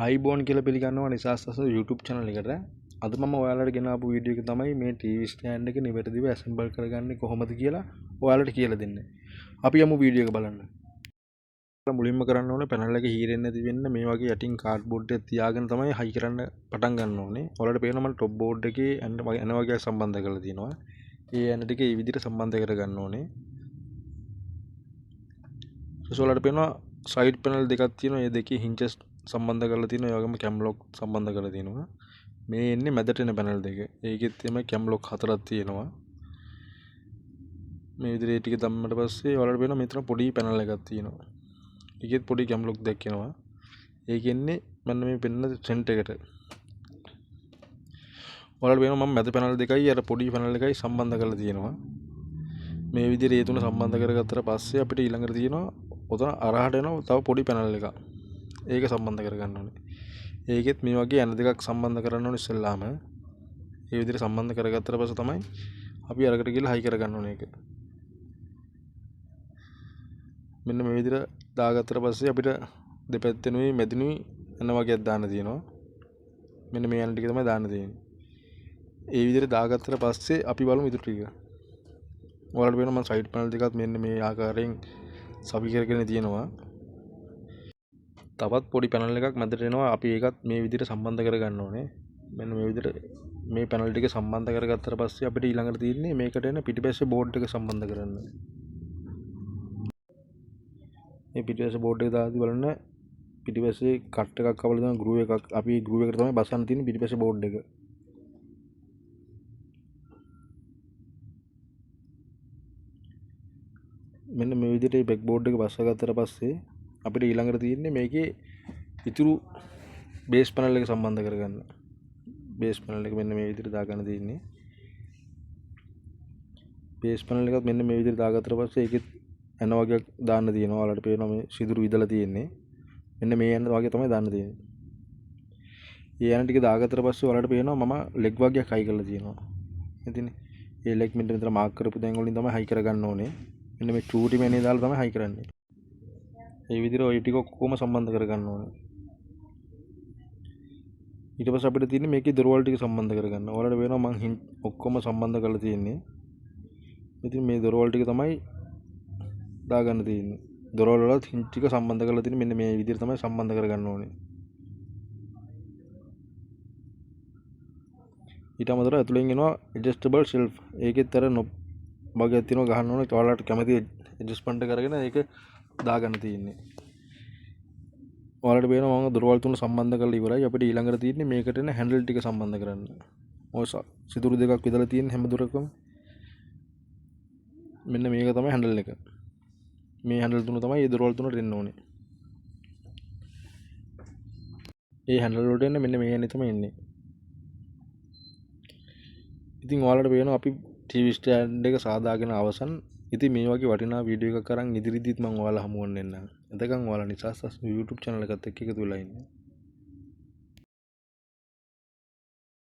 iBoon කියලා පිළිගන්නවා නිසාස්ස YouTube channel එකට. අද මම ඔයාලට ගෙන ආපු වීඩියෝ එක තමයි මේ TV stand එක නිවැරදිව assemble කරගන්නේ කොහොමද කියලා ඔයාලට කියලා දෙන්නේ. අපි යමු වීඩියෝ එක බලන්න. මුලින්ම කරන්න ඕනේ පැනල් එක හීරෙන්නේ නැති වෙන්න මේ වගේ යටින් කාඩ්බෝඩ් එක තියාගෙන තමයි හයි කරන්න පටන් ගන්න ඕනේ. ඔයාලට පේනවා මම টොප් බෝඩ් එකේ එන වගේ සම්බන්ධ කරලා තියෙනවා. ඒ යන ටික මේ විදිහට සම්බන්ධ කරගන්න ඕනේ. ඔයාලට පේනවා සයිඩ් පැනල් දෙකක් තියෙනවා. මේ දෙකේ hinges සම්බන්ධ කරලා තියෙනවා. ඒ වගේම cam lock සම්බන්ධ කරලා තියෙනවා. මේ එන්නේ මැදට එන පැනල් දෙක. ඒකෙත් තමයි cam lock හතරක් තියෙනවා. මේ විදිහට ටික දැම්මට පස්සේ ඔයාලට පේනවා මෙතන පොඩි පැනල් එකක් තියෙනවා. ඒකෙත් පොඩි cam lock දෙකක් එනවා. ඒකෙන්නේ මම මේ පෙන්න සෙන්ටර් එකට. ඔයාලට පේනවා මම මැද පැනල් දෙකයි අර පොඩි පැනල් එකයි සම්බන්ධ කරලා තියෙනවා. මේ විදිහට ඒ තුන සම්බන්ධ කරගත්තට පස්සේ අපිට ඊළඟට තියෙනවා ඔතන අරහට එනවා තව පොඩි පැනල් එකක්. ඒක සම්බන්ධ කරගන්න ඕනේ. ඒකෙත් මේ වගේ යන දෙකක් සම්බන්ධ කරන්න ඕනේ ඉස්සෙල්ලාම. ඒ විදිහට සම්බන්ධ කරගත්තට පස්සේ තමයි අපි අරකට ගිහලා හයි කරගන්න ඕනේ ඒක. මෙන්න මේ විදිහට දාගත්තට පස්සේ අපිට දෙපැත්තෙනුයි මැදිනුයි යන වගේක් දාන්න තියෙනවා. මෙන්න මේ යන ටික තමයි දාන්න තියෙන්නේ. ඒ විදිහට දාගත්තට පස්සේ අපි බලමු ඊටු ටික. ඔයාලට වෙන මම සයිඩ් පැනල් දෙකත් මෙන්න මේ ආකාරයෙන් සවි කරගෙන තියෙනවා. තවත් පොඩි පැනල් එකක් මැදට එනවා. අපි ඒකත් මේ විදිහට සම්බන්ධ කරගන්න ඕනේ. මෙන්න මේ විදිහට මේ පැනල් ටික සම්බන්ධ කරගත්තට පස්සේ අපිට ඊළඟට තියෙන්නේ මේකට එන පිටිපස්සේ බෝඩ් එක සම්බන්ධ කරන්න. මේ පිටිපස්සේ බෝඩ් එක දාලා බලන්න පිටිපස්සේ කට් එකක් අවල දාන ගෲ එකක් අපි ගෲ එකට තමයි බසන්න තියෙන්නේ පිටිපස්සේ බෝඩ් එක. මෙන්න මේ විදිහට මේ බෑක් බෝඩ් එක බස්සගත්තට පස්සේ අපිට ඊළඟට තියෙන්නේ මේකේ ඉතුරු බේස් පැනල් එක සම්බන්ධ කරගන්න. බේස් පැනල් එක මෙන්න මේ විදිහට දාගන්න තියෙන්නේ. බේස් පැනල් එකත් මෙන්න මේ විදිහට දාගත්තට පස්සේ ඒකෙත් යන වගේක් දාන්න තියෙනවා. ඔයාලට පේනවා මේ සිදුරු විදලා තියෙන්නේ. මෙන්න මේ යන වගේ තමයි දාන්න තියෙන්නේ. ඒ යන ටික දාගත්තට පස්සේ ඔයාලට පේනවා මම ලෙග් වගේක් හයි කරලා තියෙනවා. ඉතින් මේ ලෙග් මෙතන මාක් කරපු දෑන් වලින් තමයි හයි කරගන්න ඕනේ. මෙන්න මේ චූටි මෙනේ දාලා තමයි හයි කරන්නේ. මේ විදිහට ඔය ටික ඔක්කොම සම්බන්ධ කරගන්න ඕනේ. ඊට පස්සේ අපිට තියෙන්නේ මේකේ දොරවල් ටික සම්බන්ධ කරගන්න. ඔයාලට වෙනවා මම ඔක්කොම සම්බන්ධ කරලා තියෙන්නේ. ඉතින් මේ දොරවල් ටික තමයි දාගන්න තියෙන්නේ. දොරවල් වල හින්ච් ටික සම්බන්ධ කරලා තියෙන්නේ මෙන්න මේ විදිහට තමයි සම්බන්ධ කරගන්න ඕනේ. ඊට අමතරව ඇතුලෙන් එනවා adjustable shelf. ඒකෙත් අර නොබ් වගේ තියෙනවා ගහන්න ඕනේ. ඔයාලට කැමති adjustment කරගෙන ඒක දාගන්න තියෙන්නේ. ඔයාලට පේනවා මම දොරවල් තුන සම්බන්ධ කරලා ඉවරයි. අපිට ඊළඟට තියෙන්නේ මේකට එන හැන්ඩල් ටික සම්බන්ධ කරන්න. ඔය සිදුරු දෙකක් විදලා තියෙන හැම දොරකම මෙන්න මේක තමයි හැන්ඩල් එක. මේ හැන්ඩල් තුන තමයි මේ දොරවල් තුනට එන්න ඕනේ. මේ හැන්ඩල් වලට එන්න මෙන්න මේ යන්නේ තමයි එන්නේ. ඉතින් ඔයාලට පේනවා අපි TV stand එක සාදාගෙන අවසන්. ඉතින් මේ වගේ වටිනා වීඩියෝ එකක් අරන් ඉදිරියේදීත් මම ඔයාලා හමු වෙන්න එන්නම්. එතකන් ඔයාලා නිසාස් YouTube channel එකත් එක්ක එකතු වෙලා ඉන්න.